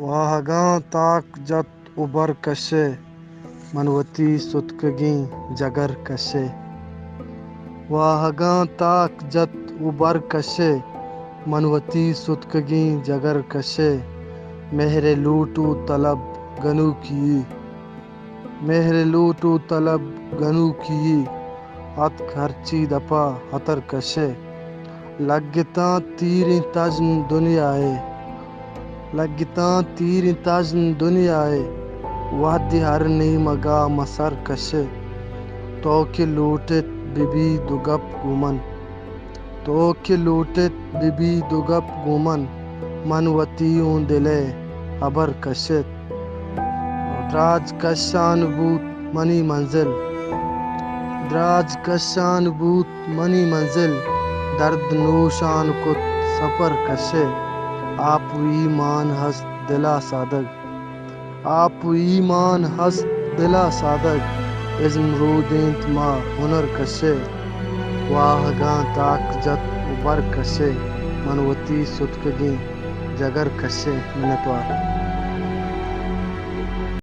واہگاں تاک جت ابر کشے منوتی ستکگیں جگر کشے واہگاں تاک جت ابر کشے منوتی ستکگیں جگر کشے مہر لوٹو طلب گنو کی مہر لوٹو طلب گنو کی ات خرچی دپا ہتر کشے لگتاں تیریں تجن دنیائے لگتاں تیریں تجن دنیائے وحدی ہرنی مگا مسر کشے تو کہ لوٹت ببی دگپ گومن تو کہ لوٹت ببی دگپ گومن منوتیوں دلے ابر کشت دراج کشان بوت منی منزل دراج کشان بوت منی منزل درد نوشان کت سفر کشے آپ ایمان ہست دلا سادگ آپ ایمان ہست دلا سادگ عزم رودینت ما ہنر کشے واہگاں تاک جت ابر کشے منوتی ستکگیں جگر کشے منتوار